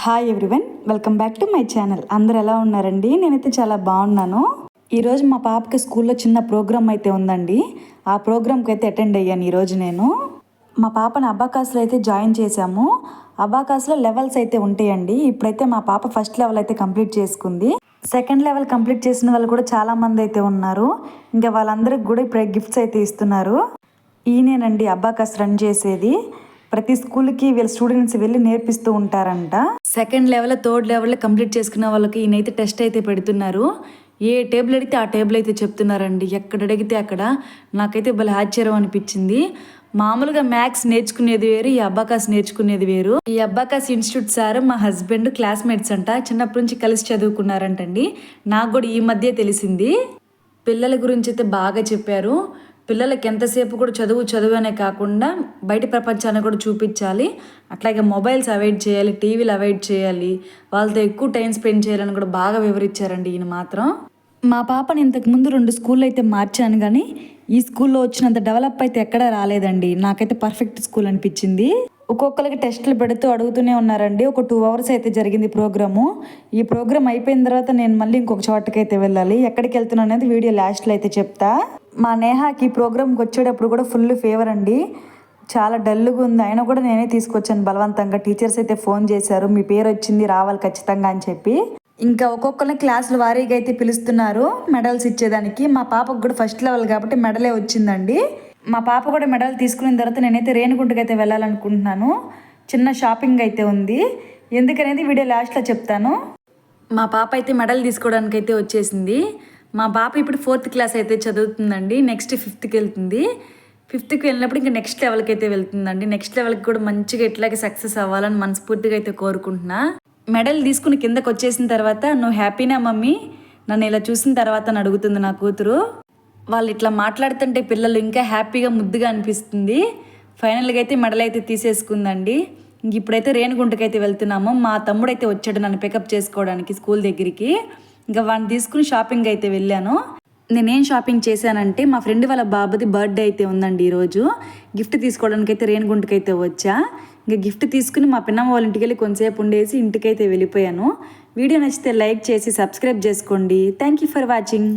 Hi everyone, welcome back to my channel. అందరు ఎలా ఉన్నారండి? నేనైతే చాలా బాగున్నాను. ఈరోజు మా పాపకి స్కూల్లో చిన్న ప్రోగ్రామ్ అయితే ఉందండి. ఆ ప్రోగ్రామ్కి అయితే అటెండ్ అయ్యాను ఈరోజు నేను. మా పాపని అబాకాస్లో అయితే జాయిన్ చేశాము. అబాకాస్లో లెవెల్స్ అయితే ఉంటాయండి. ఇప్పుడైతే మా పాప ఫస్ట్ లెవెల్ అయితే కంప్లీట్ చేసుకుంది. సెకండ్ లెవెల్ కంప్లీట్ చేసిన వాళ్ళు కూడా చాలామంది అయితే ఉన్నారు. ఇంకా వాళ్ళందరికి కూడా ఇప్పుడే గిఫ్ట్స్ అయితే ఇస్తున్నారు. ఈయనేనండి అబాకాస్ రన్ చేసేది. ప్రతి స్కూల్కి వీళ్ళ స్టూడెంట్స్ వెళ్ళి నేర్పిస్తూ ఉంటారంట. Second level third level complete చేసుకున్న వాళ్ళకి ఈయనైతే టెస్ట్ అయితే పెడుతున్నారు. ఏ టేబుల్ అడిగితే ఆ టేబుల్ అయితే చెప్తున్నారండి. ఎక్కడ అడిగితే అక్కడ. నాకైతే భలే ఆశ్చర్యం అనిపించింది. మామూలుగా మ్యాథ్స్ నేర్చుకునేది వేరు, ఈ అబాకాస్ నేర్చుకునేది వేరు. ఈ అబాకాస్ ఇన్స్టిట్యూట్ సార్ మా హస్బెండ్ క్లాస్మేట్స్ అంట. చిన్నప్పటి నుంచి కలిసి చదువుకున్నారంటండి. నాకు కూడా ఈ మధ్య తెలిసింది. పిల్లల గురించి అయితే బాగా చెప్పారు. పిల్లలకి ఎంతసేపు కూడా చదువు అనే కాకుండా బయట ప్రపంచాన్ని కూడా చూపించాలి. అట్లాగే మొబైల్స్ అవాయిడ్ చేయాలి, టీవీలు అవాయిడ్ చేయాలి, వాళ్ళతో ఎక్కువ టైం స్పెండ్ చేయాలని కూడా బాగా వివరించారండి ఈయన మాత్రం. మా పాపని ఇంతకుముందు 2 స్కూళ్ళు అయితే మార్చాను, కానీ ఈ స్కూల్లో వచ్చినంత డెవలప్ అయితే ఎక్కడా రాలేదండి. నాకైతే పర్ఫెక్ట్ స్కూల్ అనిపించింది. ఒక్కొక్కరికి టెస్టులు పెడుతూ అడుగుతూనే ఉన్నారండి. ఒక 2 hours అయితే జరిగింది ప్రోగ్రాము. ఈ ప్రోగ్రామ్ అయిపోయిన తర్వాత నేను మళ్ళీ ఇంకొక చోటకైతే వెళ్ళాలి. ఎక్కడికి వెళ్తున్నాను అనేది వీడియో లాస్ట్లో అయితే చెప్తా. మా నేహాకి ప్రోగ్రామ్కి వచ్చేటప్పుడు కూడా ఫుల్ ఫీవర్ అండి. చాలా డల్గా ఉంది. అయినా కూడా నేనే తీసుకొచ్చాను బలవంతంగా. టీచర్స్ అయితే ఫోన్ చేశారు, మీ పేరు వచ్చింది, రావాలి ఖచ్చితంగా అని చెప్పి. ఇంకా ఒక్కొక్కరిని క్లాసుల వారీగా అయితే పిలుస్తున్నారు మెడల్స్ ఇచ్చేదానికి. మా పాపకు కూడా ఫస్ట్ లెవెల్ కాబట్టి మెడలే వచ్చిందండి. మా పాప కూడా మెడల్ తీసుకున్న తర్వాత నేనైతే రేణిగుంటకి అయితే వెళ్ళాలనుకుంటున్నాను. చిన్న షాపింగ్ అయితే ఉంది, ఎందుకనేది వీడియో లాస్ట్లో చెప్తాను. మా పాప అయితే మెడల్ తీసుకోవడానికి అయితే వచ్చేసింది. మా పాప ఇప్పుడు 4th క్లాస్ అయితే చదువుతుందండి. నెక్స్ట్ 5th వెళ్తుంది. 5th వెళ్ళినప్పుడు ఇంకా నెక్స్ట్ లెవెల్కి అయితే వెళ్తుందండి. నెక్స్ట్ లెవెల్కి కూడా మంచిగా ఇట్లాగే సక్సెస్ అవ్వాలని మనస్ఫూర్తిగా అయితే కోరుకుంటున్నా. మెడల్ తీసుకుని కిందకు వచ్చేసిన తర్వాత, నువ్వు హ్యాపీనా మమ్మీ, నన్ను ఇలా చూసిన తర్వాత అని అడుగుతుంది నా కూతురు. వాళ్ళు ఇట్లా మాట్లాడుతుంటే పిల్లలు ఇంకా హ్యాపీగా ముద్దుగా అనిపిస్తుంది. ఫైనల్గా అయితే మెడల్ అయితే తీసేసుకుందండి. ఇంక ఇప్పుడైతే రేణిగుంటకైతే వెళ్తున్నాము. మా తమ్ముడు అయితే వచ్చాడు నన్ను పికప్ చేసుకోవడానికి స్కూల్ దగ్గరికి. ఇంకా వాడిని తీసుకుని షాపింగ్ అయితే వెళ్ళాను. నేనేం షాపింగ్ చేశానంటే, మా ఫ్రెండ్ వాళ్ళ బాబుది బర్త్డే అయితే ఉందండి ఈరోజు. గిఫ్ట్ తీసుకోవడానికి అయితే రేణిగుంటకైతే వచ్చా. ఇంకా గిఫ్ట్ తీసుకుని మా పిన్నమ్మ వాళ్ళ ఇంటికి వెళ్ళి కొంతసేపు ఉండేసి ఇంటికైతే వెళ్ళిపోయాను. వీడియో నచ్చితే లైక్ చేసి సబ్స్క్రైబ్ చేసుకోండి. Thank you for watching.